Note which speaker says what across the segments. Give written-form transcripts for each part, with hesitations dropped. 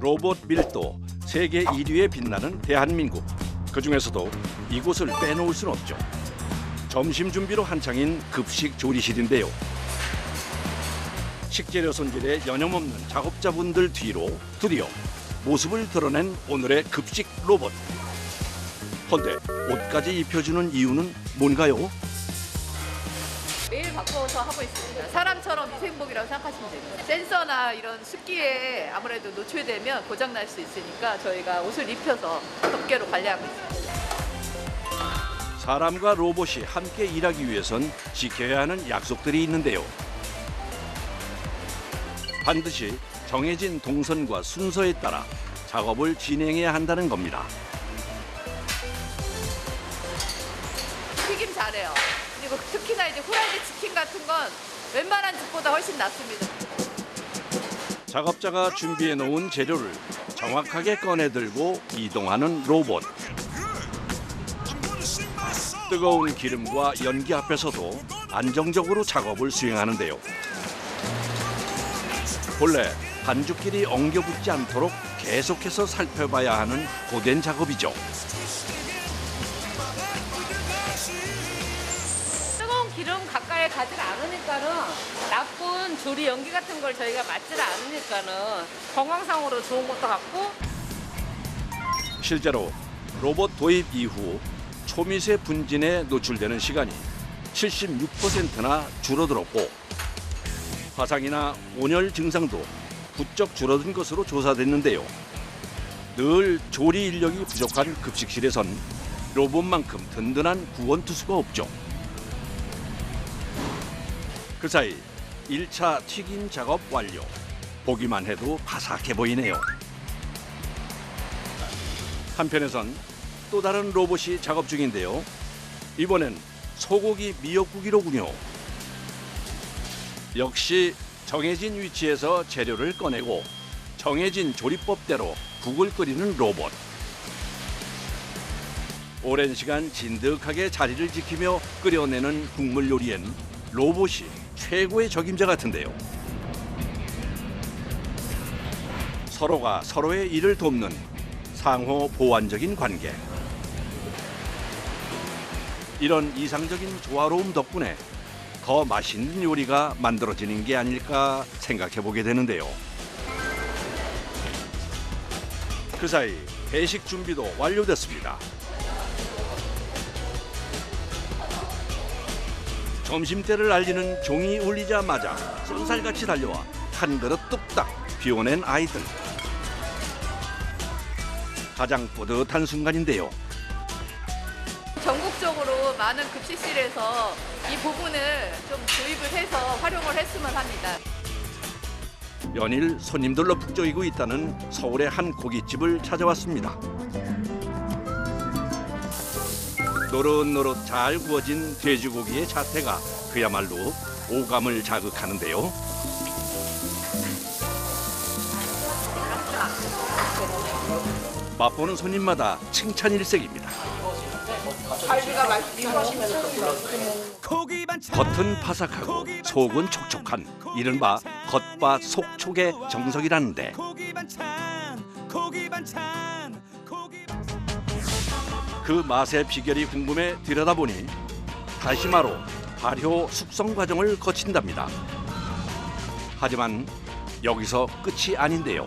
Speaker 1: 로봇 밀도 세계 1위에 빛나는 대한민국. 그중에서도 이곳을 빼놓을 순 없죠. 점심 준비로 한창인 급식 조리실인데요. 식재료 손질에 여념없는 작업자분들 뒤로 드디어 모습을 드러낸 오늘의 급식 로봇. 헌데 옷까지 입혀주는 이유는 뭔가요?
Speaker 2: 매일 바꿔서 하고 있습니다. 사람처럼 위생복이라고 생각하시면 됩니다. 센서나 이런 습기에 아무래도 노출되면 고장날 수 있으니까 저희가 옷을 입혀서 덮개로 관리하고 있습니다.
Speaker 1: 사람과 로봇이 함께 일하기 위해선 지켜야 하는 약속들이 있는데요. 반드시 정해진 동선과 순서에 따라 작업을 진행해야 한다는 겁니다.
Speaker 2: 튀김 잘해요. 그리고 특히나 이제 후라이드 치킨 같은 건 웬만한 집보다 훨씬 낫습니다.
Speaker 1: 작업자가 준비해 놓은 재료를 정확하게 꺼내 들고 이동하는 로봇. 뜨거운 기름과 연기 앞에서도 안정적으로 작업을 수행하는데요. 본래 반죽끼리 엉겨붙지 않도록 계속해서 살펴봐야 하는 고된 작업이죠.
Speaker 3: 뜨거운 기름 가까이 가지 않으니까는 나쁜 조리 연기 같은 걸 저희가 맞지 않으니까는 건강상으로 좋은 것도 같고.
Speaker 1: 실제로 로봇 도입 이후 초미세 분진에 노출되는 시간이 76%나 줄어들었고 화상이나 온열 증상도 부쩍 줄어든 것으로 조사됐는데요. 늘 조리 인력이 부족한 급식실에선 로봇만큼 든든한 구원투수가 없죠. 그 사이 1차 튀김 작업 완료. 보기만 해도 바삭해 보이네요. 한편에선 또 다른 로봇이 작업 중인데요. 이번엔 소고기 미역국이로군요. 역시 정해진 위치에서 재료를 꺼내고 정해진 조리법대로 국을 끓이는 로봇. 오랜 시간 진득하게 자리를 지키며 끓여내는 국물 요리엔 로봇이 최고의 적임자 같은데요. 서로가 서로의 일을 돕는 상호 보완적인 관계. 이런 이상적인 조화로움 덕분에 더 맛있는 요리가 만들어지는 게 아닐까 생각해 보게 되는데요. 그 사이 배식 준비도 완료됐습니다. 점심때를 알리는 종이 울리자마자 쏜살같이 달려와 한 그릇 뚝딱 비워낸 아이들. 가장 뿌듯한 순간인데요.
Speaker 2: 전국적으로 많은 급식실에서 이 부분을 좀 도입을 해서 활용을 했으면 합니다.
Speaker 1: 연일 손님들로 북적이고 있다는 서울의 한 고깃집을 찾아왔습니다. 노릇노릇 잘 구워진 돼지고기의 자태가 그야말로 오감을 자극하는데요. 맛보는 손님마다 칭찬 일색입니다. 겉은 바삭하고 속은 촉촉한 이른바 겉바 속촉의 정석이라는데 그 맛의 비결이 궁금해 들여다보니 다시마로 발효 숙성 과정을 거친답니다. 하지만 여기서 끝이 아닌데요.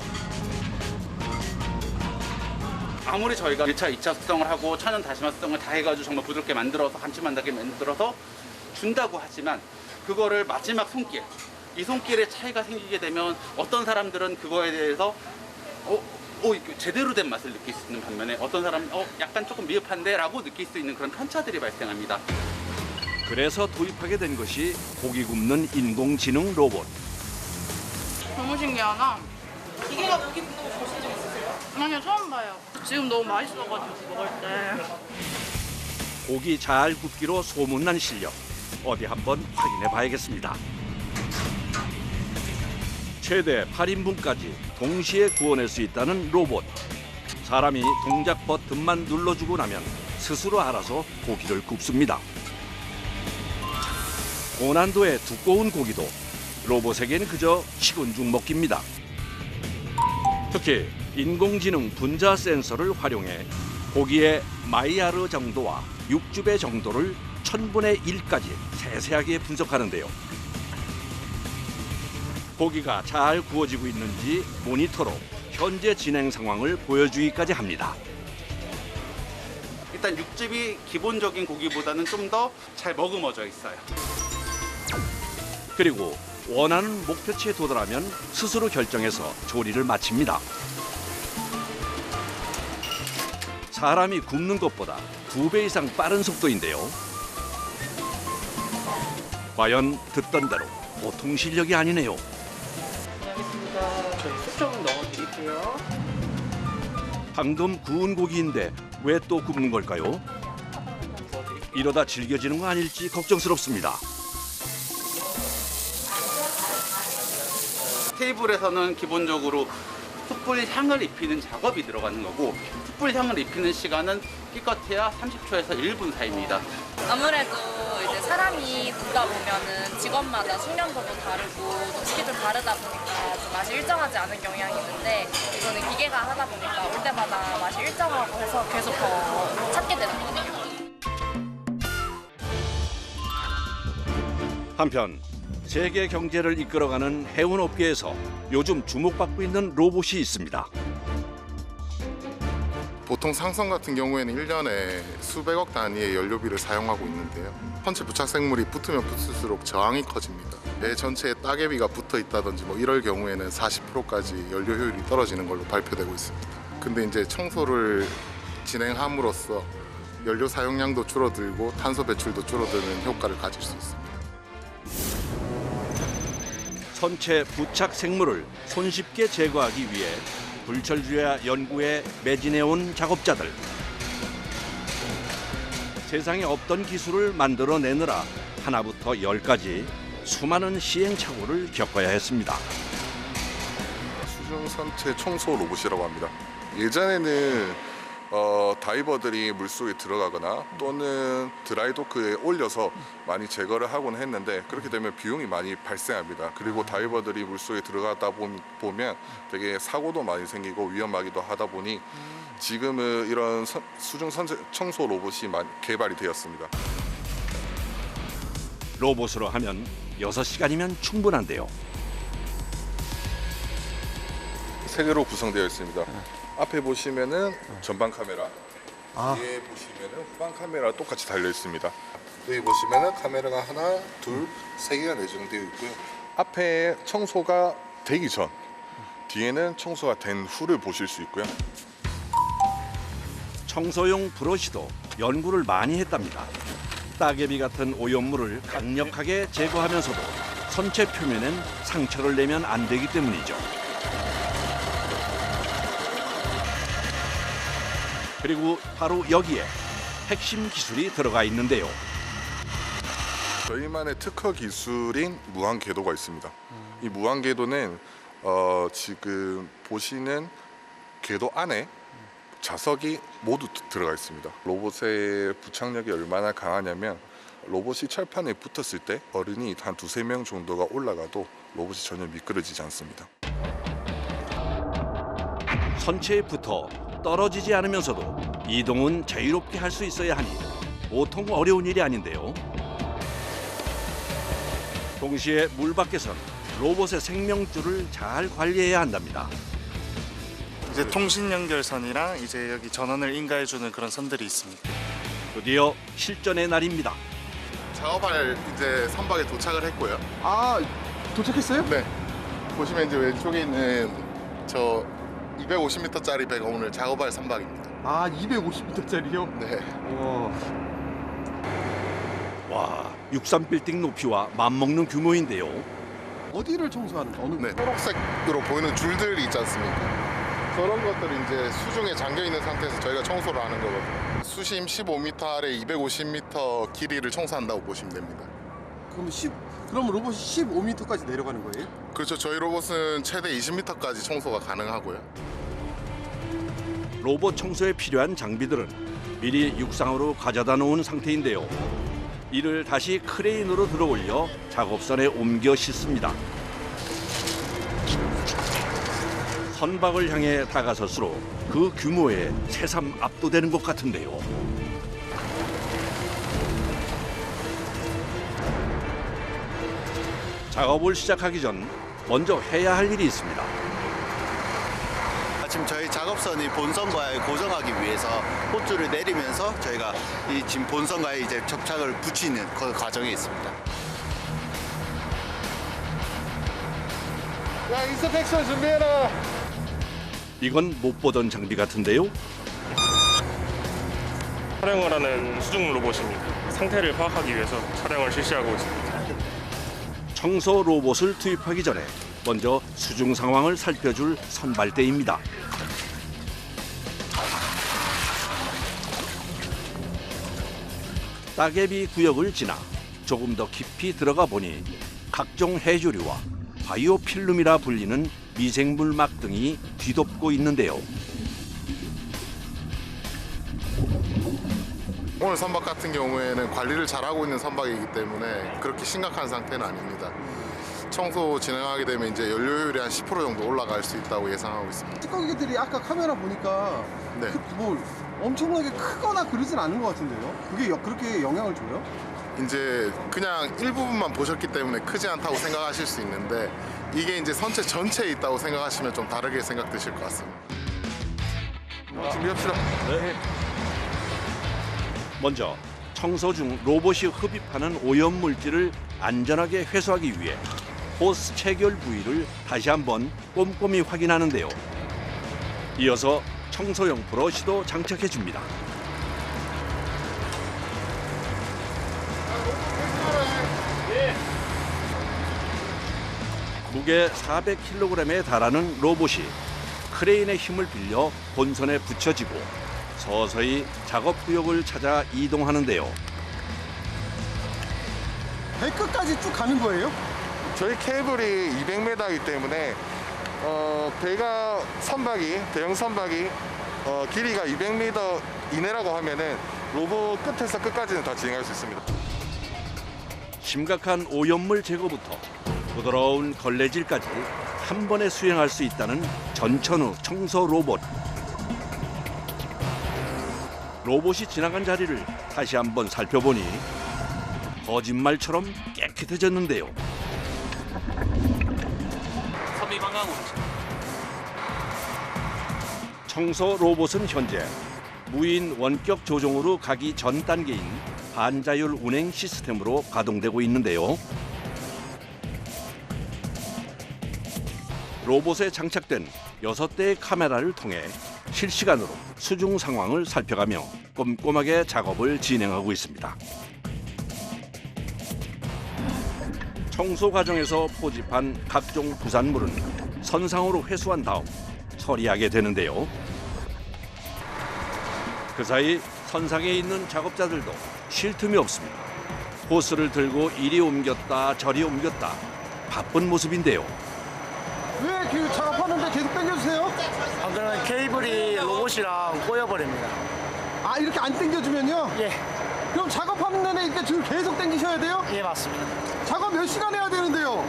Speaker 4: 아무리 저희가 1차, 2차 숙성을 하고 천연 다시마 숙성을 다 해가지고 정말 부드럽게 만들어서 감칠맛나게 만들어서 준다고 하지만 그거를 마지막 손길, 이 손길에 차이가 생기게 되면 어떤 사람들은 그거에 대해서 제대로 된 맛을 느낄 수 있는 반면에 어떤 사람은 약간 조금 미흡한데 라고 느낄 수 있는 그런 편차들이 발생합니다.
Speaker 1: 그래서 도입하게 된 것이 고기 굽는 인공지능 로봇.
Speaker 5: 너무 신기하다. 기계가 고기 굽는 거 보신 적 있으세요? 아니요, 처음 봐요. 지금 너무 맛있어가지고 먹을 때.
Speaker 1: 고기 잘 굽기로 소문난 실력. 어디 한번 확인해 봐야겠습니다. 최대 8인분까지 동시에 구워낼 수 있다는 로봇. 사람이 동작 버튼만 눌러주고 나면 스스로 알아서 고기를 굽습니다. 고난도의 두꺼운 고기도 로봇에겐 그저 식은 죽 먹기입니다. 특히 인공지능 분자 센서를 활용해 고기의 마이야르 정도와 육즙의 정도를 1000분의 1까지 세세하게 분석하는데요. 고기가 잘 구워지고 있는지 모니터로 현재 진행 상황을 보여주기까지 합니다.
Speaker 4: 일단 육즙이 기본적인 고기보다는 좀 더 잘 머금어져 있어요.
Speaker 1: 그리고 원하는 목표치에 도달하면 스스로 결정해서 조리를 마칩니다. 사람이 굽는 것보다 2배 이상 빠른 속도인데요. 과연 듣던 대로 보통 실력이 아니네요.
Speaker 6: 알겠습니다. 저희 쑥 좀 넣어드릴게요.
Speaker 1: 방금 구운 고기인데 왜 또 굽는 걸까요? 이러다 질겨지는 거 아닐지 걱정스럽습니다.
Speaker 4: 테이블에서는 기본적으로 숯불 향을 입히는 작업이 들어가는 거고 숯불 향을 입히는 시간은 기껏해야 30초에서 1분 사이입니다.
Speaker 7: 아무래도 이제 사람이 굽다 보면은 직원마다 숙련도도 다르고 음식이 좀 다르다 보니까 좀 맛이 일정하지 않은 경향이 있는데 이거는 기계가 하다 보니까 올 때마다 맛이 일정하고 해서 계속 더 찾게 되는 것 같아요.
Speaker 1: 한편 세계 경제를 이끌어가는 해운 업계에서 요즘 주목받고 있는 로봇이 있습니다.
Speaker 8: 보통 상선 같은 경우에는 1년에 수백억 단위의 연료비를 사용하고 있는데요. 선체 부착 생물이 붙으면 붙을수록 저항이 커집니다. 배 전체에 따개비가 붙어 있다든지 이럴 경우에는 40%까지 연료 효율이 떨어지는 걸로 발표되고 있습니다. 근데 이제 청소를 진행함으로써 연료 사용량도 줄어들고 탄소 배출도 줄어드는 효과를 가질 수 있습니다.
Speaker 1: 선체 부착 생물을 손쉽게 제거하기 위해 불철주야 연구에 매진해온 작업자들. 세상에 없던 기술을 만들어내느라 하나부터 10까지 수많은 시행착오를 겪어야 했습니다.
Speaker 8: 수중 선체 청소 로봇이라고 합니다. 예전에는 다이버들이 물속에 들어가거나 또는 드라이도크에 올려서 많이 제거를 하곤 했는데 그렇게 되면 비용이 많이 발생합니다. 그리고 다이버들이 물속에 들어가다 보면 되게 사고도 많이 생기고 위험하기도 하다 보니 지금은 이런 수중 선체 청소 로봇이 개발이 되었습니다.
Speaker 1: 로봇으로 하면 6시간이면 충분한데요.
Speaker 8: 3개로 구성되어 있습니다. 앞에 보시면은 전방 카메라, 뒤에 보시면은 후방 카메라 똑같이 달려 있습니다. 여기 보시면은 카메라가 하나, 둘, 3개가 내장되어 있고요. 앞에 청소가 되기 전, 뒤에는 청소가 된 후를 보실 수 있고요.
Speaker 1: 청소용 브러쉬도 연구를 많이 했답니다. 따개비 같은 오염물을 강력하게 제거하면서도 선체 표면엔 상처를 내면 안 되기 때문이죠. 그리고 바로 여기에 핵심 기술이 들어가 있는데요.
Speaker 8: 저희만의 특허 기술인 무한궤도가 있습니다. 이 무한궤도는 지금 보시는 궤도 안에 자석이 모두 들어가 있습니다. 로봇의 부착력이 얼마나 강하냐면 로봇이 철판에 붙었을 때 어른이 한 2~3명 정도가 올라가도 로봇이 전혀 미끄러지지 않습니다.
Speaker 1: 선체에 붙어 떨어지지 않으면서도 이동은 자유롭게 할 수 있어야 하니 보통 어려운 일이 아닌데요. 동시에 물 밖에선 로봇의 생명줄을 잘 관리해야 한답니다.
Speaker 9: 이제 통신 연결선이랑 이제 여기 전원을 인가해주는 그런 선들이 있습니다.
Speaker 1: 드디어 실전의 날입니다.
Speaker 8: 작업할 이제 선박에 도착을 했고요.
Speaker 10: 아, 도착했어요?
Speaker 8: 네. 보시면 이제 왼쪽에 있는 저 250m짜리 배가 오늘 작업할 선박입니다.
Speaker 10: 아, 250m짜리요?
Speaker 8: 네.
Speaker 1: 와, 63빌딩 높이와 맞먹는 규모인데요.
Speaker 10: 어디를 청소하는 거? 어느
Speaker 8: 네. 초록색으로 보이는 줄들이 있지 않습니까? 그런 것들이 이제 수중에 잠겨 있는 상태에서 저희가 청소를 하는 거거든요. 수심 15m 아래 250m 길이를 청소한다고 보시면 됩니다.
Speaker 10: 그럼 로봇이 15m까지 내려가는 거예요?
Speaker 8: 그렇죠. 저희 로봇은 최대 20m까지 청소가 가능하고요.
Speaker 1: 로봇 청소에 필요한 장비들은 미리 육상으로 가져다 놓은 상태인데요. 이를 다시 크레인으로 들어올려 작업선에 옮겨 싣습니다. 선박을 향해 다가설수록 그 규모에 새삼 압도되는 것 같은데요. 작업을 시작하기 전 먼저 해야 할 일이 있습니다.
Speaker 11: 지금 저희 작업선이 본선과에 고정하기 위해서 호줄을 내리면서 저희가 이 지금 본선과에 이제 접착을 붙이는 그 과정에 있습니다.
Speaker 10: 야, 인스펙션 준비해라.
Speaker 1: 이건 못 보던 장비 같은데요.
Speaker 12: 촬영을 하는 수중 로봇입니다. 상태를 파악하기 위해서 촬영을 실시하고 있습니다.
Speaker 1: 청소 로봇을 투입하기 전에 먼저 수중 상황을 살펴줄 선발대입니다. 따개비 구역을 지나 조금 더 깊이 들어가 보니 각종 해조류와 바이오 필름이라 불리는 미생물 막 등이 뒤덮고 있는데요.
Speaker 8: 오늘 선박 같은 경우에는 관리를 잘하고 있는 선박이기 때문에 그렇게 심각한 상태는 아닙니다. 청소 진행하게 되면 이제 연료율이 한 10% 정도 올라갈 수 있다고 예상하고 있습니다.
Speaker 10: 찌꺼기들이 아까 카메라 보니까
Speaker 8: 네.
Speaker 10: 뭐 엄청나게 크거나 그러진 않은 것 같은데요. 그게 그렇게 영향을 줘요?
Speaker 8: 이제 그냥 일부분만 보셨기 때문에 크지 않다고 생각하실 수 있는데 이게 이제 선체 전체에 있다고 생각하시면 좀 다르게 생각되실 것 같습니다. 준비합시다.
Speaker 1: 네. 먼저 청소 중 로봇이 흡입하는 오염 물질을 안전하게 회수하기 위해 호스 체결 부위를 다시 한번 꼼꼼히 확인하는데요. 이어서 청소용 브러쉬도 장착해 줍니다. 무게 400kg에 달하는 로봇이 크레인의 힘을 빌려 본선에 붙여지고 서서히 작업 구역을 찾아 이동하는데요.
Speaker 10: 배 끝까지 쭉 가는 거예요?
Speaker 8: 저희 케이블이 200m이기 때문에 배가 대형 선박이 길이가 200m 이내라고 하면은 로봇 끝에서 끝까지는 다 진행할 수 있습니다.
Speaker 1: 심각한 오염물 제거부터 부드러운 걸레질까지 한 번에 수행할 수 있다는 전천후 청소 로봇. 로봇이 지나간 자리를 다시 한번 살펴보니 거짓말처럼 깨끗해졌는데요. 청소 로봇은 현재 무인 원격 조종으로 가기 전 단계인 반자율 운행 시스템으로 가동되고 있는데요. 로봇에 장착된 6대의 카메라를 통해 실시간으로 수중 상황을 살펴가며 꼼꼼하게 작업을 진행하고 있습니다. 청소 과정에서 포집한 각종 부산물은 선상으로 회수한 다음 처리하게 되는데요. 그 사이 선상에 있는 작업자들도 쉴 틈이 없습니다. 호스를 들고 이리 옮겼다 저리 옮겼다 바쁜 모습인데요.
Speaker 10: 왜 그 작업하는데 계속 당겨주세요?
Speaker 6: 안 그러면 케이블이 로봇이랑 꼬여버립니다.
Speaker 10: 아, 이렇게 안 당겨주면요?
Speaker 6: 예,
Speaker 10: 그럼 작업하는 내내 이렇게 줄 계속 당기셔야 돼요?
Speaker 6: 예 맞습니다.
Speaker 10: 작업 몇 시간 해야 되는데요?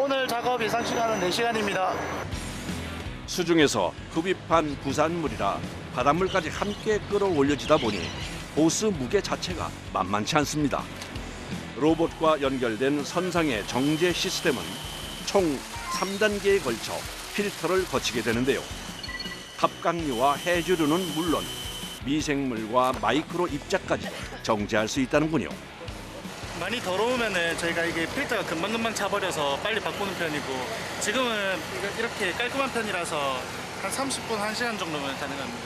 Speaker 6: 오늘 작업 예상 시간은 4시간입니다.
Speaker 1: 수중에서 흡입한 부산물이라 바닷물까지 함께 끌어올려지다 보니 호스 무게 자체가 만만치 않습니다. 로봇과 연결된 선상의 정제 시스템은 총 3단계에 걸쳐 필터를 거치게 되는데요. 갑각류와 해조류는 물론 미생물과 마이크로 입자까지 정제할 수 있다는군요.
Speaker 9: 많이 더러우면은 저희가 이게 필터가 금방금방 차버려서 빨리 바꾸는 편이고 지금은 이렇게 깔끔한 편이라서 한 30분, 1시간 정도면 가능합니다.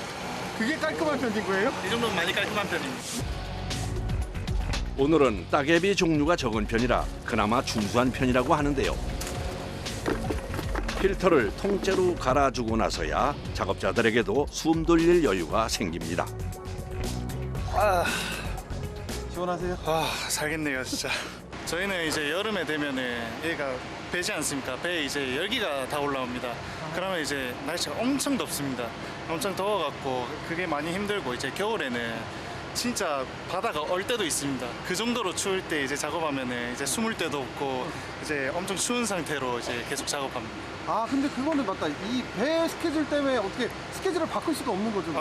Speaker 10: 그게 깔끔한 편인 거예요?
Speaker 9: 이 정도면 많이 깔끔한 편입니다.
Speaker 1: 오늘은 따개비 종류가 적은 편이라 그나마 준수한 편이라고 하는데요. 필터를 통째로 갈아주고 나서야 작업자들에게도 숨 돌릴 여유가 생깁니다.
Speaker 10: 시원하세요?
Speaker 9: 살겠네요 진짜. 저희는 이제 여름에 되면은 얘가 배지 않습니까? 배에 이제 열기가 다 올라옵니다. 그러면 이제 날씨가 엄청 덥습니다. 엄청 더워갖고 그게 많이 힘들고 이제 겨울에는 진짜 바다가 얼 때도 있습니다. 그 정도로 추울 때 이제 작업하면은 이제 숨을 데도 없고 이제 엄청 추운 상태로 이제 계속 작업합니다.
Speaker 10: 아 근데 그거는 맞다. 이 배 스케줄 때문에 어떻게 스케줄을 바꿀 수가 없는 거죠?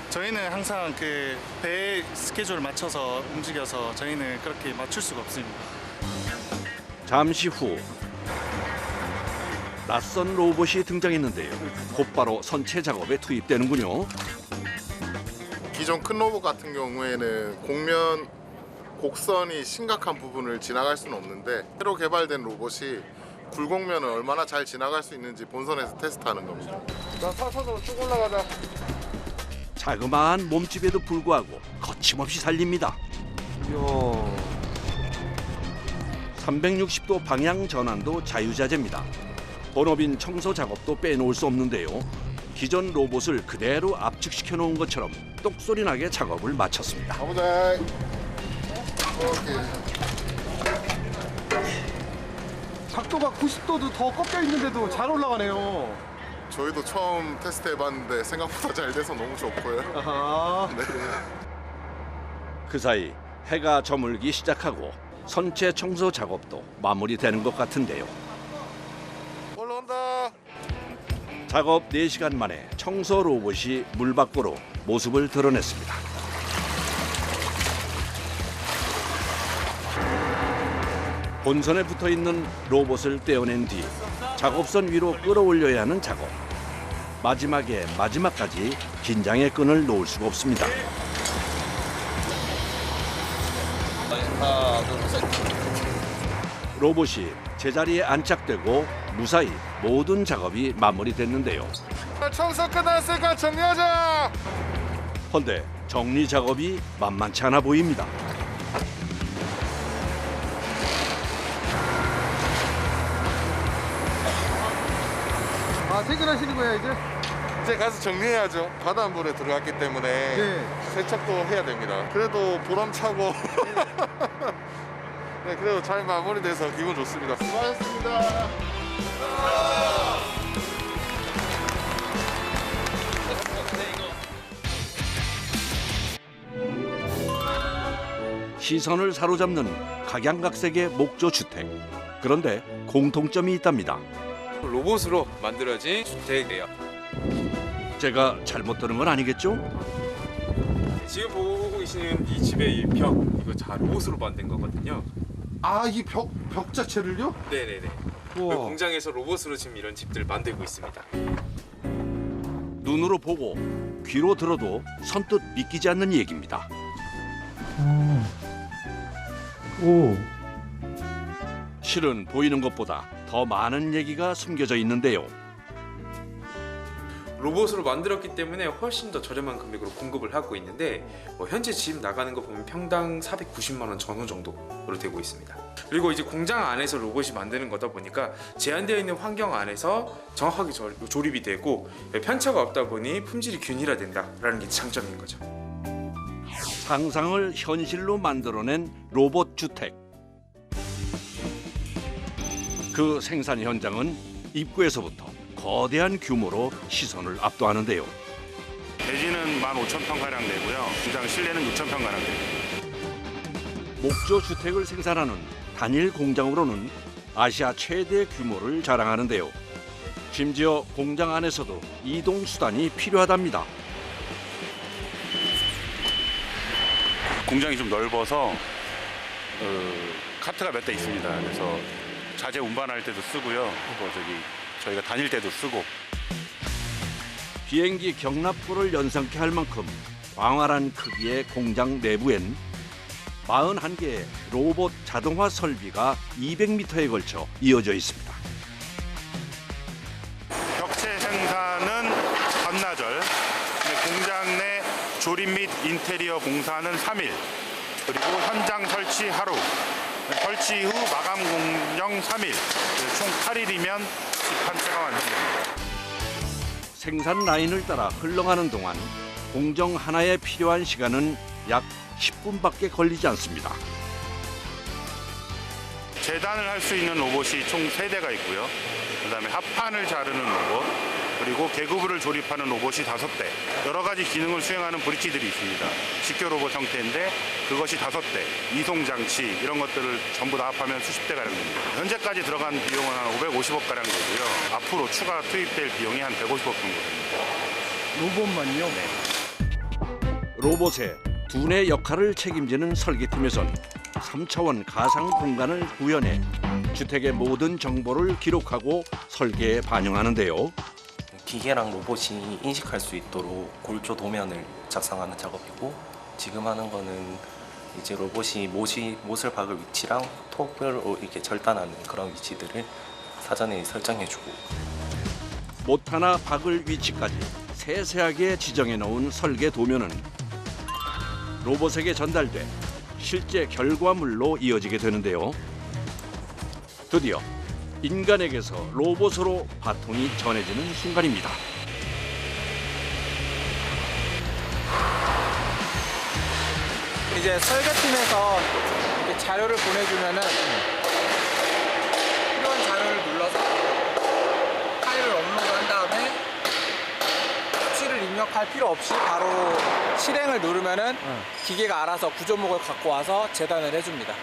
Speaker 9: 저희는 항상 그 배 스케줄 맞춰서 움직여서 저희는 그렇게 맞출 수가 없습니다.
Speaker 1: 잠시 후 낯선 로봇이 등장했는데요. 곧바로 선체 작업에 투입되는군요.
Speaker 13: 기존 큰 로봇 같은 경우에는 곡면 곡선이 심각한 부분을 지나갈 수는 없는데 새로 개발된 로봇이 굴곡면을 얼마나 잘 지나갈 수 있는지 본선에서 테스트하는 겁니다. 자, 사선으로 쭉 올라가자.
Speaker 1: 자그마한 몸집에도 불구하고 거침없이 살립니다. 360도 방향 전환도 자유자재입니다. 본업인 청소 작업도 빼놓을 수 없는데요. 기존 로봇을 그대로 압축시켜 놓은 것처럼 똑소리 나게 작업을 마쳤습니다.
Speaker 13: 가보자. 오케이.
Speaker 10: 각도가 90도도 더 꺾여 있는데도 잘 올라가네요.
Speaker 13: 저희도 처음 테스트 해봤는데 생각보다 잘 돼서 너무 좋고요.
Speaker 10: 아하.
Speaker 13: 네.
Speaker 1: 그 사이 해가 저물기 시작하고 선체 청소 작업도 마무리되는 것 같은데요.
Speaker 13: 올라온다.
Speaker 1: 작업 4시간 만에 청소 로봇이 물 밖으로 모습을 드러냈습니다. 본선에 붙어있는 로봇을 떼어낸 뒤 작업선 위로 끌어올려야 하는 작업. 마지막까지 긴장의 끈을 놓을 수가 없습니다. 로봇이 제자리에 안착되고 무사히 모든 작업이 마무리됐는데요.
Speaker 13: 청소 끝났으니까 정리하자.
Speaker 1: 헌데 정리 작업이 만만치 않아 보입니다.
Speaker 10: 아 퇴근하시는 거예요 이제?
Speaker 13: 이제 가서 정리해야죠. 바닷물에 들어갔기 때문에 세척도 해야 됩니다. 그래도 보람차고 네, 그래도 잘 마무리돼서 기분 좋습니다. 수고하셨습니다.
Speaker 1: 시선을 사로잡는 각양각색의 목조 주택. 그런데 공통점이 있답니다.
Speaker 14: 로봇으로 만들어진 주택이에요.
Speaker 1: 제가 잘못 들은 건 아니겠죠?
Speaker 14: 지금 보고 계시는 이 집의 이 벽, 이거 다 로봇으로 만든 거거든요.
Speaker 10: 아 이 벽 자체를요?
Speaker 14: 네네네.
Speaker 10: 우와.
Speaker 14: 공장에서 로봇으로 지금 이런 집들 만들고 있습니다.
Speaker 1: 눈으로 보고 귀로 들어도 선뜻 믿기지 않는 얘기입니다.
Speaker 10: 오.
Speaker 1: 실은 보이는 것보다 더 많은 얘기가 숨겨져 있는데요.
Speaker 14: 로봇으로 만들었기 때문에 훨씬 더 저렴한 금액으로 공급을 하고 있는데 현재 집 나가는 거 보면 평당 490만 원 전후 정도로 되고 있습니다. 그리고 이제 공장 안에서 로봇이 만드는 거다 보니까 제한되어 있는 환경 안에서 정확하게 조립이 되고 편차가 없다 보니 품질이 균일화된다라는 게 장점인 거죠.
Speaker 1: 상상을 현실로 만들어낸 로봇 주택. 그 생산 현장은 입구에서부터 거대한 규모로 시선을 압도하는데요.
Speaker 12: 대지는 15,000평가량 되고요. 공장 실내는 6,000평가량 됩니다.
Speaker 1: 목조 주택을 생산하는 단일 공장으로는 아시아 최대 규모를 자랑하는데요. 심지어 공장 안에서도 이동 수단이 필요하답니다.
Speaker 12: 공장이 좀 넓어서 카트가 몇 대 있습니다. 그래서 자재 운반할 때도 쓰고요. 또 저희가 다닐 때도 쓰고.
Speaker 1: 비행기 경납고를 연상케 할 만큼 광활한 크기의 공장 내부엔 41개의 로봇 자동화 설비가 200m에 걸쳐 이어져 있습니다.
Speaker 12: 벽체 생산은 반나절, 공장 내 조립 및 인테리어 공사는 3일, 그리고 현장 설치 하루, 설치 후 마감 공정 3일, 총 8일이면 집 한 채가 완성됩니다.
Speaker 1: 생산 라인을 따라 흘러가는 동안 공정 하나에 필요한 시간은 약 10분밖에 걸리지 않습니다.
Speaker 12: 재단을 할 수 있는 로봇이 총 3대가 있고요. 그다음에 합판을 자르는 로봇, 그리고 개구부를 조립하는 로봇이 5대, 여러 가지 기능을 수행하는 브릿지들이 있습니다. 직교 로봇 형태인데 그것이 5대, 이송 장치 이런 것들을 전부 다 합하면 수십 대 가량 됩니다. 현재까지 들어간 비용은 한 550억 가량 되고요. 앞으로 추가 투입될 비용이 한 150억 정도 됩니다.
Speaker 10: 로봇만요?
Speaker 12: 네.
Speaker 1: 로봇의 두뇌 역할을 책임지는 설계팀에선 3차원 가상 공간을 구현해 주택의 모든 정보를 기록하고 설계에 반영하는데요.
Speaker 15: 기계랑 로봇이 인식할 수 있도록 골조 도면을 작성하는 작업이고, 지금 하는 거는 이제 로봇이 못을 박을 위치랑 톱으로 이렇게 절단하는 그런 위치들을 사전에 설정해주고,
Speaker 1: 못 하나 박을 위치까지 세세하게 지정해 놓은 설계 도면은 로봇에게 전달돼 실제 결과물로 이어지게 되는데요. 드디어 인간에게서 로봇으로 바통이 전해지는 순간입니다.
Speaker 16: 이제 설계팀에서 이렇게 자료를 보내주면은 필요한 자료를 눌러서 파일을 업로드한 다음에 수치를 입력할 필요 없이 바로 실행을 누르면은 기계가 알아서 구조목을 갖고 와서 재단을 해줍니다.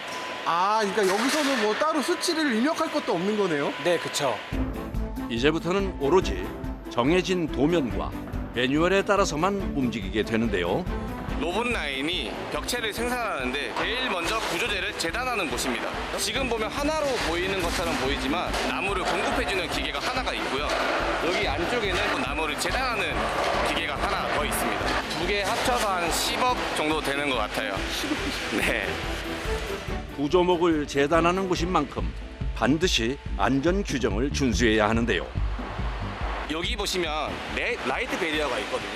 Speaker 10: 아, 그러니까 여기서는 뭐 따로 수치를 입력할 것도 없는 거네요?
Speaker 16: 네, 그렇죠.
Speaker 1: 이제부터는 오로지 정해진 도면과 매뉴얼에 따라서만 움직이게 되는데요.
Speaker 17: 로봇 라인이 벽체를 생산하는데 제일 먼저 구조재를 재단하는 곳입니다. 지금 보면 하나로 보이는 것처럼 보이지만 나무를 공급해주는 기계가 하나가 있고요. 여기 안쪽에는 또 나무를 재단하는 기계가 하나 더 있습니다. 두 개 합쳐서 한 10억 정도 되는 것 같아요. 네.
Speaker 1: 구조목을 재단하는 곳인 만큼 반드시 안전 규정을 준수해야 하는데요.
Speaker 17: 여기 보시면 라이트 베리어가 있거든요.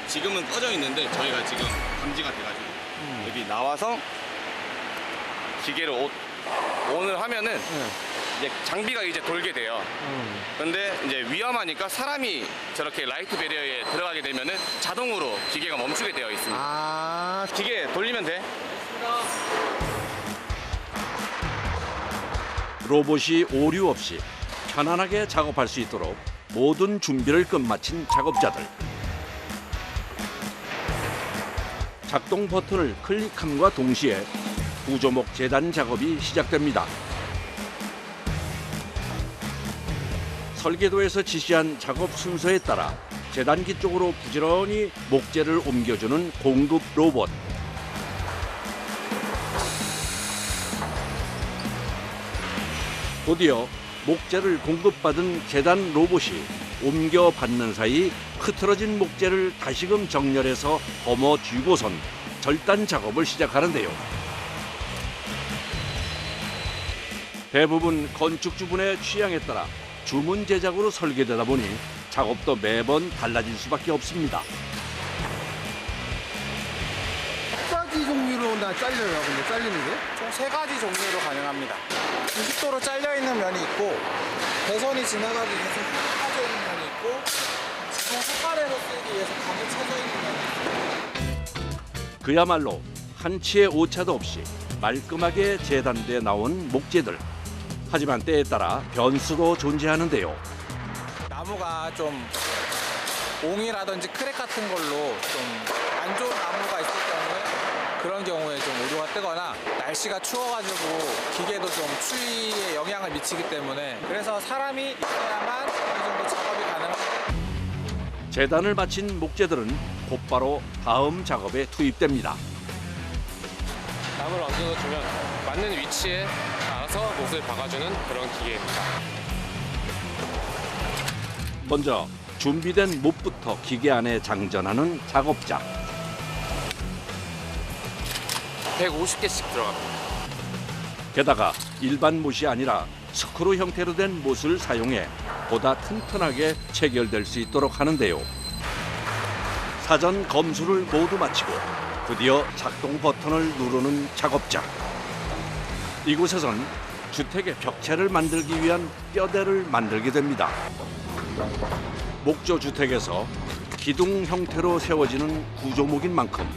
Speaker 17: 지금은 꺼져 있는데 저희가 지금 감지가 돼가지고 여기 나와서 기계를 온을 하면은 이제 장비가 이제 돌게 돼요. 그런데 이제 위험하니까 사람이 저렇게 라이트 베리어에 들어가게 되면은 자동으로 기계가 멈추게 되어 있습니다. 기계 돌리면 돼.
Speaker 1: 로봇이 오류 없이 편안하게 작업할 수 있도록 모든 준비를 끝마친 작업자들. 작동 버튼을 클릭함과 동시에 구조목 재단 작업이 시작됩니다. 설계도에서 지시한 작업 순서에 따라 재단기 쪽으로 부지런히 목재를 옮겨주는 공급 로봇. 드디어 목재를 공급받은 재단 로봇이 옮겨받는 사이 흐트러진 목재를 다시금 정렬해서 거머쥐고선 절단 작업을 시작하는데요. 대부분 건축주분의 취향에 따라 주문 제작으로 설계되다 보니 작업도 매번 달라질 수밖에 없습니다.
Speaker 10: 몇 가지 종류로 다 잘려요, 근데 잘리는 게?
Speaker 16: 총 3가지 종류로 가능합니다. 90도로 잘려있는 면이 있고, 배선이 지나가기 위해서 휘어져 있는 면이 있고, 지금 색깔에서 쓰기 위해서 감이 쳐져 있는 면이 있고.
Speaker 1: 그야말로 한치의 오차도 없이 말끔하게 재단돼 나온 목재들. 하지만 때에 따라 변수도 존재하는데요.
Speaker 16: 나무가 좀 옹이라든지 크랙 같은 걸로 좀 안 좋은 나무가 있을 경우에 그런 경우에 좀 오류가 뜨거나 날씨가 추워가지고 기계도 좀 추위에 영향을 미치기 때문에 그래서 사람이 있어야만 이 정도 작업이 가능합니다.
Speaker 1: 재단을 마친 목재들은 곧바로 다음 작업에 투입됩니다.
Speaker 18: 나무를 얹어주면 맞는 위치에 알아서 못을 박아주는 그런 기계입니다.
Speaker 1: 먼저 준비된 못부터 기계 안에 장전하는 작업자.
Speaker 18: 150개씩 들어갑니다.
Speaker 1: 게다가 일반 못이 아니라 스크루 형태로 된 못을 사용해 보다 튼튼하게 체결될 수 있도록 하는데요. 사전 검수를 모두 마치고 드디어 작동 버튼을 누르는 작업자. 이곳에선 주택의 벽체를 만들기 위한 뼈대를 만들게 됩니다. 목조 주택에서 기둥 형태로 세워지는 구조목인 만큼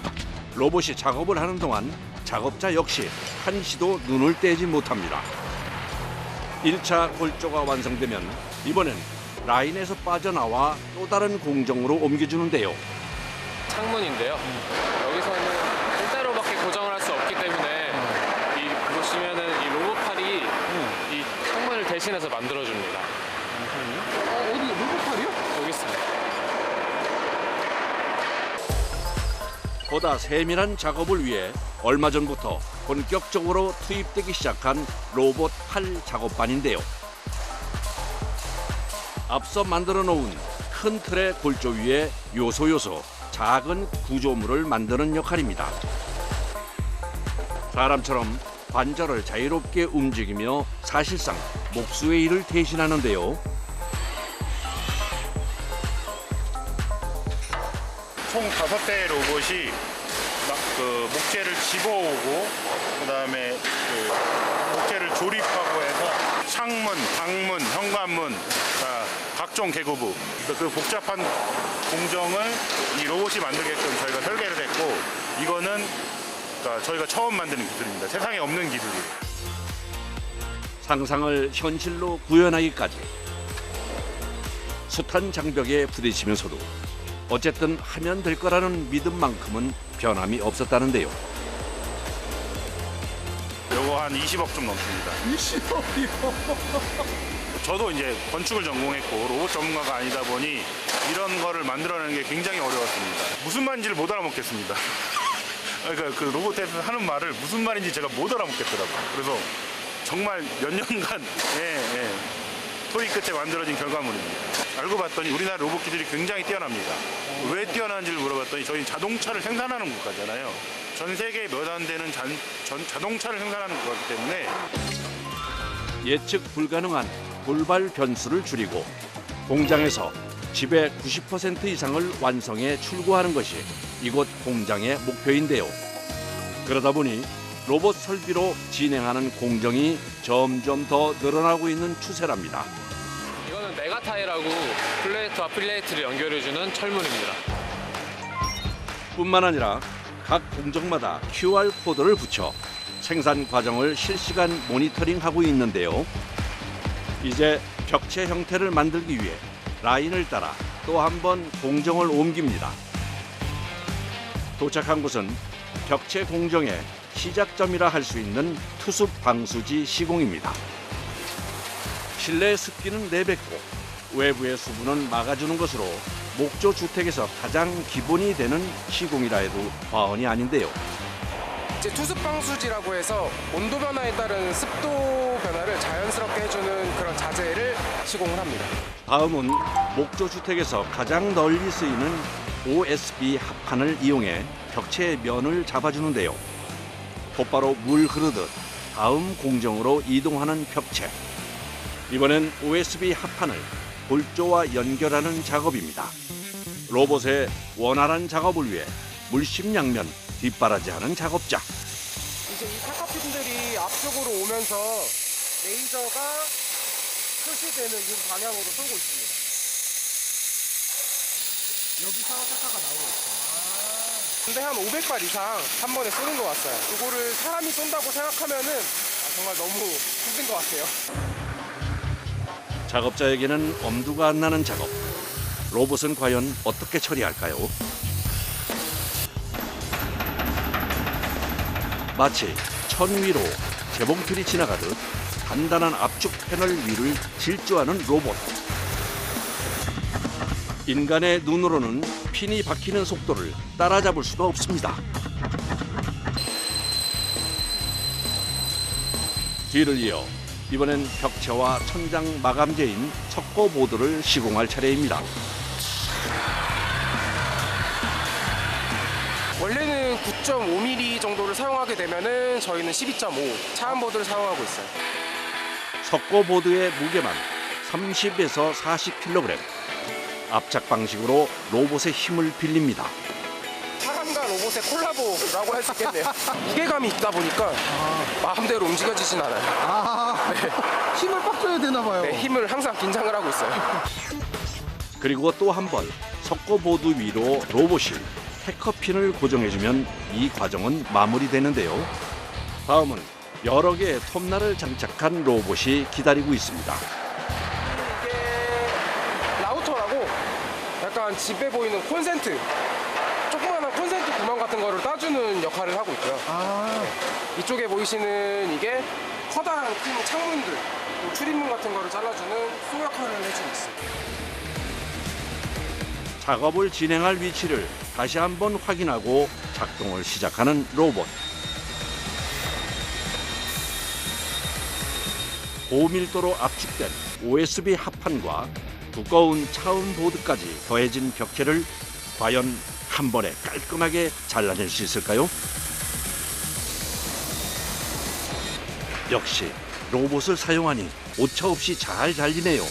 Speaker 1: 로봇이 작업을 하는 동안 작업자 역시 한시도 눈을 떼지 못합니다. 1차 골조가 완성되면 이번엔 라인에서 빠져나와 또 다른 공정으로 옮겨주는데요.
Speaker 18: 창문인데요. 여기서는 절대로밖에 고정을 할 수 없기 때문에 보시면은 이 로봇팔이 이 창문을 대신해서 만들어줍니다.
Speaker 10: 어디 로봇팔이요?
Speaker 18: 여기 있습니다.
Speaker 1: 보다 세밀한 작업을 위해 얼마 전부터 본격적으로 투입되기 시작한 로봇 팔 작업반인데요. 앞서 만들어 놓은 큰 틀의 골조 위에 요소 작은 구조물을 만드는 역할입니다. 사람처럼 관절을 자유롭게 움직이며 사실상 목수의 일을 대신하는데요.
Speaker 12: 총 5대의 로봇이 목재를 집어오고 그다음에 목재를 조립하고 해서 창문, 방문, 현관문, 각종 개구부 그 복잡한 공정을 이 로봇이 만들게끔 저희가 설계를 했고 이거는 저희가 처음 만드는 기술입니다. 세상에 없는 기술이에요.
Speaker 1: 상상을 현실로 구현하기까지 숱한 장벽에 부딪히면서도 어쨌든 하면 될 거라는 믿음만큼은 변함이 없었다는데요.
Speaker 12: 요거 한 20억 좀 넘습니다.
Speaker 10: 20억이요?
Speaker 12: 저도 이제 건축을 전공했고 로봇 전문가가 아니다 보니 이런 거를 만들어내는 게 굉장히 어려웠습니다. 무슨 말인지를 못 알아먹겠습니다. 그러니까 그 로봇에서 하는 말을 무슨 말인지 제가 못 알아먹겠더라고요. 그래서 정말 몇 년간 토의 끝에 만들어진 결과물입니다. 알고 봤더니 우리나라 로봇 기술이 굉장히 뛰어납니다. 왜 뛰어나는지를 물어봤더니 저희 자동차를 생산하는 국가잖아요. 전 세계에 몇 안 되는 자동차를 생산하는 국가이기 때문에
Speaker 1: 예측 불가능한 돌발 변수를 줄이고 공장에서 집의 90% 이상을 완성해 출고하는 것이 이곳 공장의 목표인데요. 그러다 보니 로봇 설비로 진행하는 공정이 점점 더 늘어나고 있는 추세랍니다.
Speaker 18: 이거는 메가타이라고 플레이트와 플레이트를 연결해주는 철문입니다.
Speaker 1: 뿐만 아니라 각 공정마다 QR 코드를 붙여 생산 과정을 실시간 모니터링하고 있는데요. 이제 벽체 형태를 만들기 위해 라인을 따라 또 한 번 공정을 옮깁니다. 도착한 곳은 벽체 공정의 시작점이라 할 수 있는 투습 방수지 시공입니다. 실내 습기는 내뱉고 외부의 수분은 막아주는 것으로 목조 주택에서 가장 기본이 되는 시공이라 해도 과언이 아닌데요.
Speaker 19: 이제 투습 방수지라고 해서 온도 변화에 따른 습도 변화를 자연스럽게 해주는 그런 자재를 시공을 합니다.
Speaker 1: 다음은 목조 주택에서 가장 널리 쓰이는 OSB 합판을 이용해 벽체의 면을 잡아주는데요. 곧바로 물 흐르듯 다음 공정으로 이동하는 벽체. 이번엔 OSB 합판을 골조와 연결하는 작업입니다. 로봇의 원활한 작업을 위해 물심양면 뒷바라지하는 작업자.
Speaker 19: 이제 이 카카핀들이 앞쪽으로 오면서 레이저가 표시되는 이 방향으로 쏘고 있습니다. 여기서 카카가 나오고 있어요. 근데 한 500발 이상 한 번에 쏘는 것 같아요. 이거를 사람이 쏜다고 생각하면은 정말 너무 힘든 것 같아요.
Speaker 1: 작업자에게는 엄두가 안 나는 작업. 로봇은 과연 어떻게 처리할까요? 마치 천 위로 재봉틀이 지나가듯 단단한 압축 패널 위를 질주하는 로봇. 인간의 눈으로는 핀이 박히는 속도를 따라잡을 수가 없습니다. 뒤를 이어 이번엔 벽체와 천장 마감재인 석고보드를 시공할 차례입니다.
Speaker 19: 원래는 9.5mm 정도를 사용하게 되면은 저희는 12.5 차음보드를 사용하고 있어요.
Speaker 1: 석고보드의 무게만 30에서 40kg. 압착 방식으로 로봇의 힘을 빌립니다.
Speaker 19: 사람과 로봇의 콜라보라고 할 수 있겠네요. 무게감이 있다 보니까 마음대로 움직여지진 않아요.
Speaker 10: 네. 힘을 빡 줘야 되나 봐요.
Speaker 19: 네, 힘을 항상 긴장을 하고 있어요.
Speaker 1: 그리고 또 한 번 석고보드 위로 로봇이 태커핀을 고정해주면 이 과정은 마무리되는데요. 다음은 여러 개의 톱날을 장착한 로봇이 기다리고 있습니다.
Speaker 19: 이게 약간 집에 보이는 콘센트, 조그마한 콘센트 구멍 같은 거를 따주는 역할을 하고 있고요. 이쪽에 보이시는 이게 커다란 큰 창문들, 출입문 같은 거를 잘라주는 소 역할을 해주고 있어요.
Speaker 1: 작업을 진행할 위치를 다시 한번 확인하고 작동을 시작하는 로봇. 고밀도로 압축된 OSB 합판과 두꺼운 차음 보드까지 더해진 벽체를 과연 한 번에 깔끔하게 잘라낼 수 있을까요? 역시 로봇을 사용하니 오차없이 잘 잘리네요.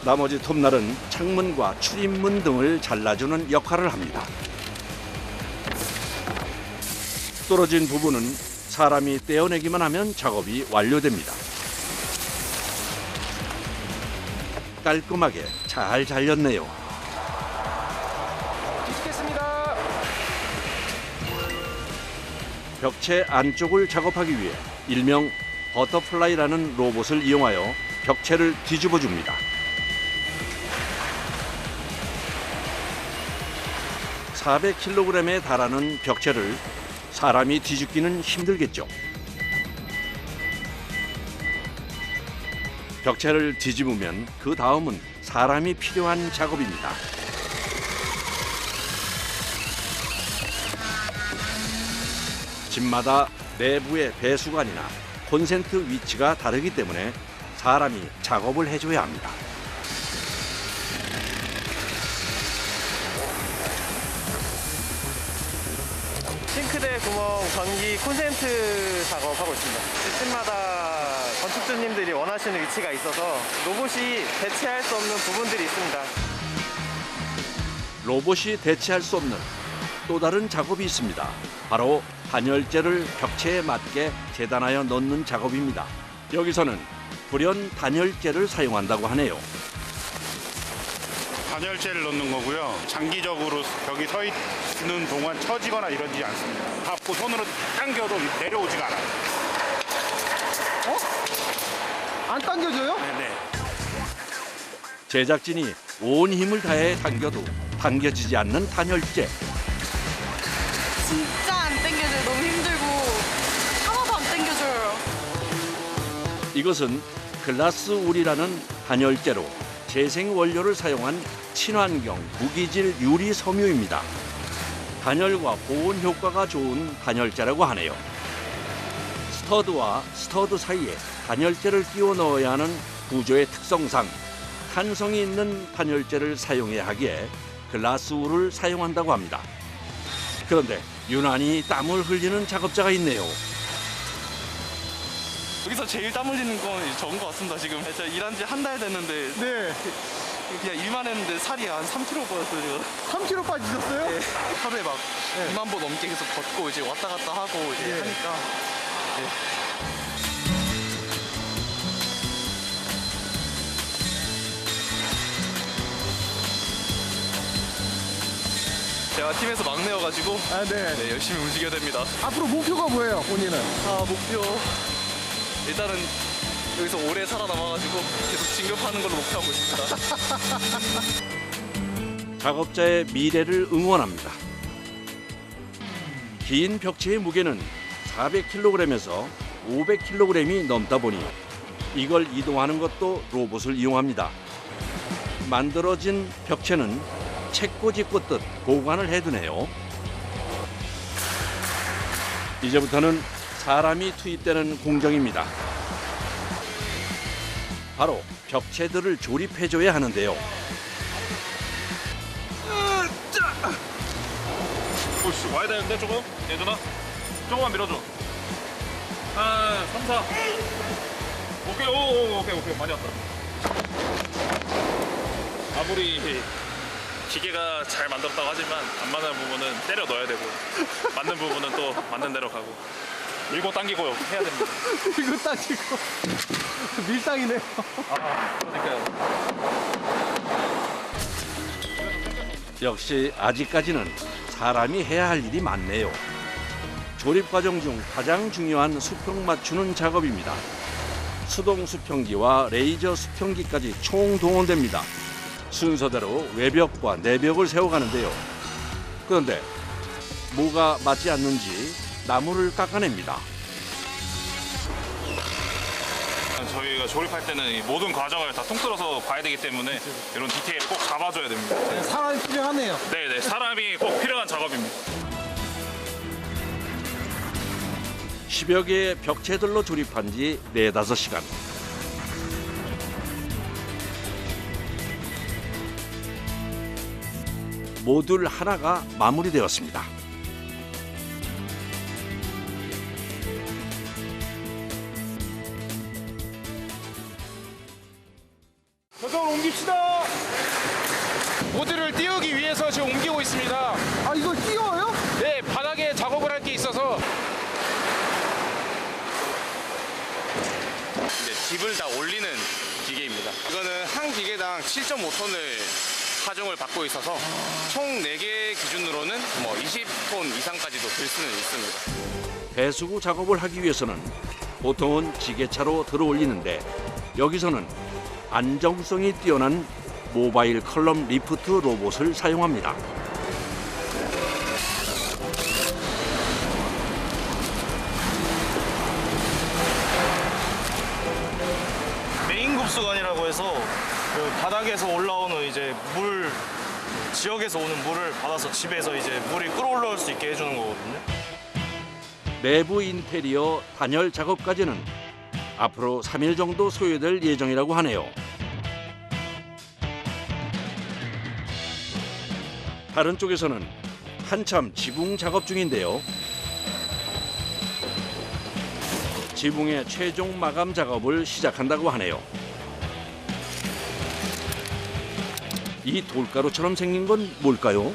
Speaker 1: 나머지 톱날은 창문과 출입문 등을 잘라주는 역할을 합니다. 떨어진 부분은 사람이 떼어내기만 하면 작업이 완료됩니다. 깔끔하게 잘 잘렸네요.
Speaker 19: 뒤집겠습니다.
Speaker 1: 벽체 안쪽을 작업하기 위해 일명 버터플라이라는 로봇을 이용하여 벽체를 뒤집어 줍니다. (400kg에) 달하는 벽체를 사람이 뒤집기는 힘들겠죠. 벽체를 뒤집으면 그 다음은 사람이 필요한 작업입니다. 집마다 내부의 배수관이나 콘센트 위치가 다르기 때문에 사람이 작업을 해줘야 합니다.
Speaker 6: 싱크대 구멍 전기 콘센트 작업하고 있습니다. 집집마다 건축주님들이 원하시는 위치가 있어서 로봇이 대체할 수 없는 부분들이 있습니다.
Speaker 1: 로봇이 대체할 수 없는 또 다른 작업이 있습니다. 바로 단열재를 벽체에 맞게 재단하여 넣는 작업입니다. 여기서는 불연 단열재를 사용한다고 하네요.
Speaker 12: 단열재를 넣는 거고요. 장기적으로 벽이 서 있는 동안 처지거나 이러지 않습니다. 밟고 손으로 당겨도 내려오지가 않아요.
Speaker 10: 안 당겨져요?
Speaker 12: 네네.
Speaker 1: 제작진이 온 힘을 다해 당겨도 당겨지지 않는 단열재.
Speaker 5: 진짜 안 당겨져요. 너무 힘들고 하나도 안 당겨져요.
Speaker 1: 이것은 글라스 울이라는 단열재로 재생 원료를 사용한 친환경 무기질 유리 섬유입니다. 단열과 보온 효과가 좋은 단열재라고 하네요. 스터드와 스터드 사이에 단열재를 끼워 넣어야 하는 구조의 특성상 탄성이 있는 단열재를 사용해야 하기에 글라스 울을 사용한다고 합니다. 그런데 유난히 땀을 흘리는 작업자가 있네요.
Speaker 20: 여기서 제일 땀 흘리는 건 저인 것 같습니다. 지금 제가 일한 지 한 달 됐는데 그냥 일만 했는데 살이 한 3kg 빠졌어요.
Speaker 10: 3kg 빠지셨어요?
Speaker 20: 네. 하루에 막 2만 보 넘게 계속 걷고 이제 왔다 갔다 하고 이제 하니까 제가 팀에서 막내여가지고 네, 열심히 움직여야 됩니다.
Speaker 10: 앞으로 목표가 뭐예요, 본인은?
Speaker 20: 목표 일단은 여기서 오래 살아남아가지고 계속 진급하는 걸로 목표하고 있습니다.
Speaker 1: 작업자의 미래를 응원합니다. 긴 벽체의 무게는 400kg에서 500kg이 넘다 보니 이걸 이동하는 것도 로봇을 이용합니다. 만들어진 벽체는 책꽂이 꽂듯 보관을 해두네요. 이제부터는 사람이 투입되는 공정입니다. 바로 벽체들을 조립해줘야 하는데요.
Speaker 21: 오씨 와야 되는데 조금? 예준아? 조금만 밀어줘. 하나 3, 4 오케이 오케이 많이 왔다. 아무리 기계가 잘 만들었다고 하지만 안 맞는 부분은 때려 넣어야 되고 맞는 부분은 또 맞는 대로 가고 밀고 당기고 해야 됩니다.
Speaker 10: 밀고 당기고 밀당이네요.
Speaker 21: 그러니까요.
Speaker 1: 역시 아직까지는 사람이 해야 할 일이 많네요. 조립 과정 중 가장 중요한 수평 맞추는 작업입니다. 수동 수평기와 레이저 수평기까지 총동원됩니다. 순서대로 외벽과 내벽을 세워가는데요. 그런데 뭐가 맞지 않는지 나무를 깎아냅니다.
Speaker 21: 저희가 조립할 때는 이 모든 과정을 다 통틀어서 봐야 되기 때문에 이런 디테일을 꼭 잡아줘야 됩니다.
Speaker 10: 사람이 필요하네요.
Speaker 21: 네네, 사람이 꼭 필요한 작업입니다.
Speaker 1: 10여 개의 벽체들로 조립한 지 4-5시간. 모듈 하나가 마무리되었습니다.
Speaker 19: 저쪽으로 옮깁시다. 모듈을 띄우기 위해서 지금 옮기고 있습니다.
Speaker 10: 아, 이걸 띄워요?
Speaker 19: 네, 바닥에 작업을 할 게 있어서.
Speaker 17: 이제 집을 다 올리는 기계입니다. 이거는 한 기계당 7.5톤을 하중을 받고 있어서 총 4개 기준으로는 뭐 20톤 이상까지도 들 수는 있습니다.
Speaker 1: 배수구 작업을 하기 위해서는 보통은 지게차로 들어올리는데 여기서는 안정성이 뛰어난 모바일 컬럼 리프트 로봇을 사용합니다.
Speaker 3: 메인 급수관이라고 해서 그 바닥에서 올라오는 이제 물 지역에서 오는 물을 받아서 집에서 이제 물이 끌어올라올 수 있게 해주는 거거든요.
Speaker 1: 내부 인테리어 단열 작업까지는 앞으로 3일 정도 소요될 예정이라고 하네요. 다른 쪽에서는 한참 지붕 작업 중인데요. 지붕의 최종 마감 작업을 시작한다고 하네요. 이 돌가루처럼 생긴 건 뭘까요?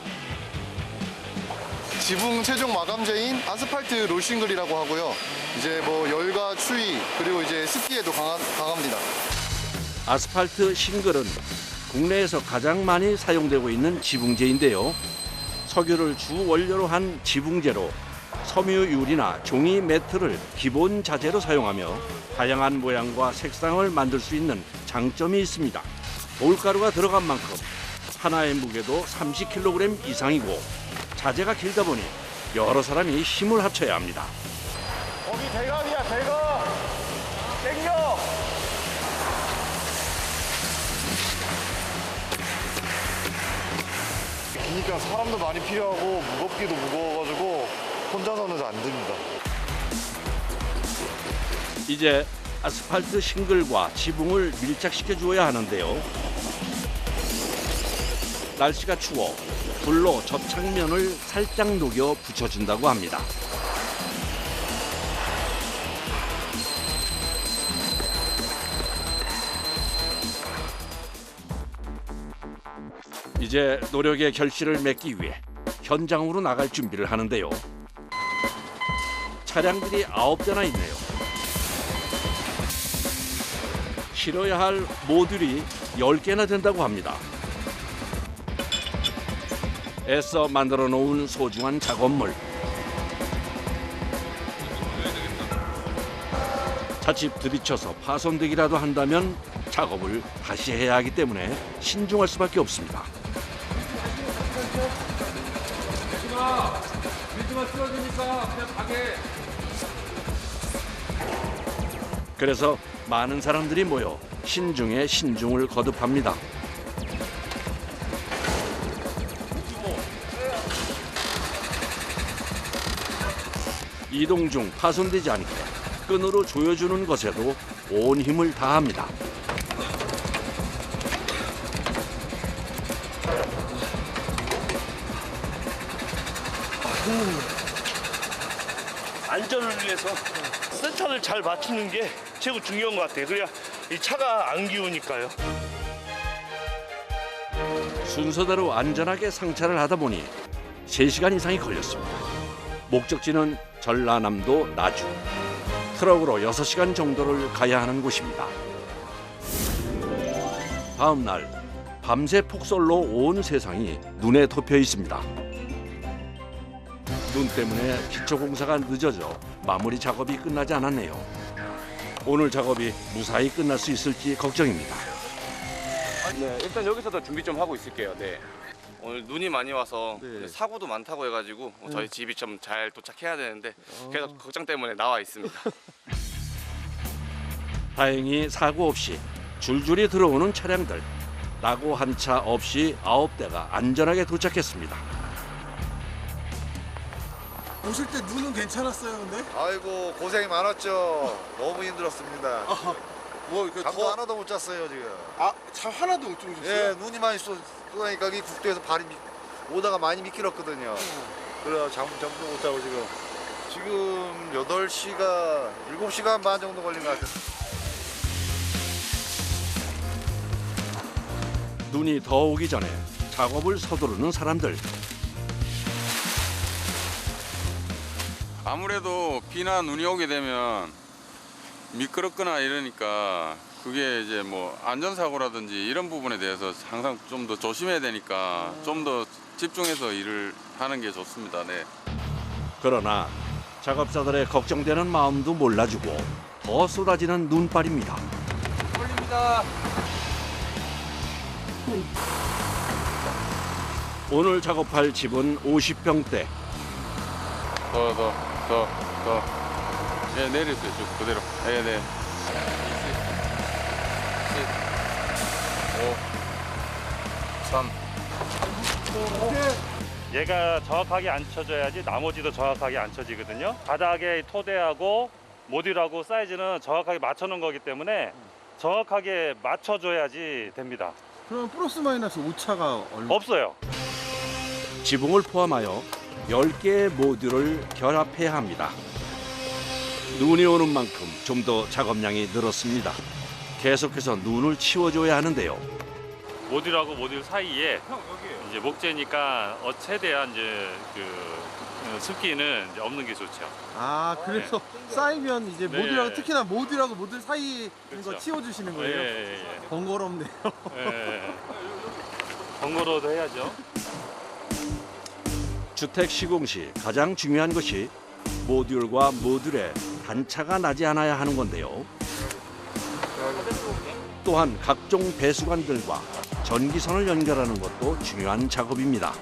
Speaker 22: 지붕 최종 마감재인 아스팔트 롤싱글이라고 하고요. 이제 뭐 열과 추위 그리고 이제 습기에도 강합니다.
Speaker 1: 아스팔트 싱글은 국내에서 가장 많이 사용되고 있는 지붕재인데요. 석유를 주 원료로 한 지붕재로 섬유유리나 종이 매트를 기본 자재로 사용하며 다양한 모양과 색상을 만들 수 있는 장점이 있습니다. 돌가루가 들어간 만큼 하나의 무게도 30kg 이상이고 자재가 길다 보니 여러 사람이 힘을 합쳐야 합니다.
Speaker 3: 거기 대각이야, 대각. 땡겨.
Speaker 22: 기니까 사람도 많이 필요하고 무겁기도 무거워가지고 혼자서는 안 됩니다.
Speaker 1: 이제 아스팔트 싱글과 지붕을 밀착시켜 주어야 하는데요. 날씨가 추워 불로 접착면을 살짝 녹여 붙여준다고 합니다. 이제 노력의 결실을 맺기 위해 현장으로 나갈 준비를 하는데요. 차량들이 9대나 있네요. 실어야 할 모듈이 10개나 된다고 합니다. 애써 만들어 놓은 소중한 작업물. 자칫 부딪혀서 파손되기라도 한다면 작업을 다시 해야 하기 때문에 신중할 수밖에 없습니다.
Speaker 23: 밀지마 쓰러지니까 그냥 가게.
Speaker 1: 그래서 많은 사람들이 모여 신중에 신중을 거듭합니다. 이동 중 파손되지 않게 끈으로 조여주는 것에도 온 힘을 다합니다.
Speaker 24: 안전을 위해서 센터를 잘 맞추는 게 최고 중요한 것 같아요. 그래야 이 차가 안 기우니까요.
Speaker 1: 순서대로 안전하게 상차를 하다 보니 3시간 이상이 걸렸습니다. 목적지는 전라남도 나주. 트럭으로 6시간 정도를 가야 하는 곳입니다. 다음 날 밤새 폭설로 온 세상이 눈에 덮여 있습니다. 눈 때문에 기초공사가 늦어져 마무리 작업이 끝나지 않았네요. 오늘 작업이 무사히 끝날 수 있을지 걱정입니다.
Speaker 17: 네, 일단 여기서도 준비 좀 하고 있을게요. 네. 오늘 눈이 많이 와서 사고도 많다고 해가지고 저희 집이 좀 잘 도착해야 되는데 그래서 걱정 때문에 나와 있습니다.
Speaker 1: 다행히 사고 없이 줄줄이 들어오는 차량들. 낙오 한 차 없이 9대가 안전하게 도착했습니다.
Speaker 10: 오실 때 눈은 괜찮았어요, 근데?
Speaker 2: 아이고 고생이 많았죠. 너무 힘들었습니다. 잠도 하나도 못 잤어요 지금.
Speaker 10: 잠 하나도 못 주무셨어요?
Speaker 2: 예, 눈이 많이 쏟으니까 이 국도에서 발이 오다가 많이 미끄럽거든요. 그래 잠도 못 자고 지금 8시가 7시간 반 정도 걸린 것 같아요.
Speaker 1: 눈이 더 오기 전에 작업을 서두르는 사람들.
Speaker 4: 아무래도 비나 눈이 오게 되면 미끄럽거나 이러니까 그게 이제 뭐 안전사고라든지 이런 부분에 대해서 항상 좀 더 조심해야 되니까 좀 더 집중해서 일을 하는 게 좋습니다. 네.
Speaker 1: 그러나 작업자들의 걱정되는 마음도 몰라주고 더 쏟아지는 눈발입니다.
Speaker 23: 올립니다.
Speaker 1: 오늘 작업할 집은 50평대.
Speaker 4: 더. 예, 내리세요. 쭉 그대로. 예, 네. 5, 3.
Speaker 7: 얘가 정확하게 앉혀져야지 나머지도 정확하게 앉혀지거든요. 바닥에 토대하고 모듈하고 사이즈는 정확하게 맞춰놓은 거기 때문에 정확하게 맞춰줘야지 됩니다.
Speaker 10: 그럼 플러스 마이너스 오차가 얼마?
Speaker 7: 없어요.
Speaker 1: 지붕을 포함하여 10개의 모듈을 결합해야 합니다. 눈이 오는 만큼 좀 더 작업량이 늘었습니다. 계속해서 눈을 치워줘야 하는데요.
Speaker 7: 모듈하고 모듈 사이에 이제 목재니까 최대한 이제 습기는 이제 없는 게 좋죠.
Speaker 10: 그래서 쌓이면 이제
Speaker 7: 네.
Speaker 10: 모듈하고 특히나 모듈하고 모듈 사이에
Speaker 7: 그렇죠.
Speaker 10: 거 치워주시는 거예요?
Speaker 7: 예.
Speaker 10: 번거롭네요.
Speaker 7: 예. 번거로워도 해야죠.
Speaker 1: 주택 시공 시 가장 중요한 것이 모듈과 모듈에 단차가 나지 않아야 하는 건데요. 또한 각종 배수관들과 전기선을 연결하는 것도 중요한 작업입니다.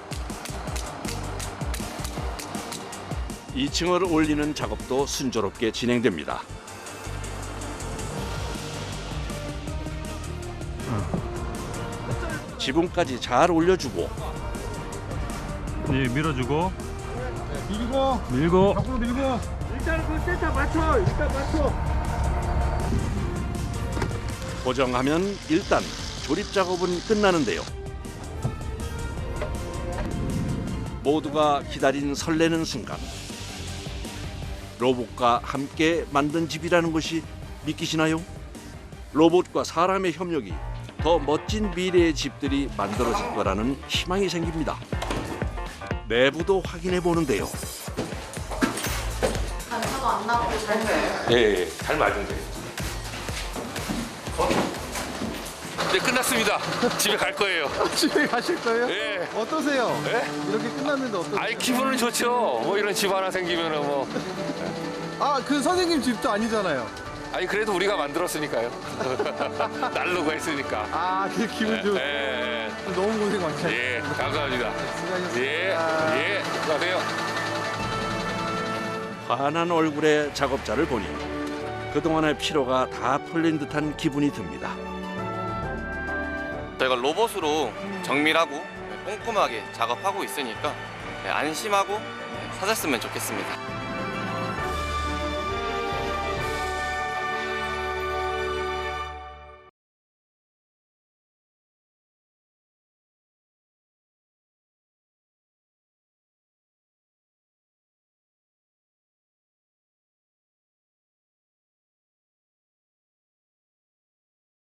Speaker 1: 2층을 올리는 작업도 순조롭게 진행됩니다. 지붕까지 잘 올려주고
Speaker 7: 밀어주고
Speaker 10: 밀고
Speaker 7: 앞으로 밀고
Speaker 10: 일단 그 센터 맞춰.
Speaker 1: 고정하면 일단 조립 작업은 끝나는데요. 모두가 기다린 설레는 순간. 로봇과 함께 만든 집이라는 것이 믿기시나요? 로봇과 사람의 협력이 더 멋진 미래의 집들이 만들어질 거라는 희망이 생깁니다. 내부도 확인해 보는데요.
Speaker 5: 단차도 안 나고 잘 돼요?
Speaker 18: 예, 잘 맞은데. 네, 끝났습니다. 집에 갈 거예요.
Speaker 10: 집에 가실 거예요?
Speaker 18: 예.
Speaker 10: 어떠세요? 이렇게 끝났는데 어떠세요?
Speaker 18: 아이, 기분은 좋죠. 뭐 이런 집 하나 생기면은 뭐.
Speaker 10: 그 선생님 집도 아니잖아요.
Speaker 18: 아니, 그래도 우리가 만들었으니까요. 날르고 했으니까.
Speaker 10: 그 기분 좋.
Speaker 18: 예.
Speaker 10: 너무 고생 많죠.
Speaker 18: 예, 감사합니다.
Speaker 10: 수고하셨습니다.
Speaker 18: 예, 수고하세요.
Speaker 1: 환한 얼굴의 작업자를 보니 그동안의 피로가 다 풀린 듯한 기분이 듭니다.
Speaker 17: 저희가 로봇으로 정밀하고 꼼꼼하게 작업하고 있으니까 안심하고 사셨으면 좋겠습니다.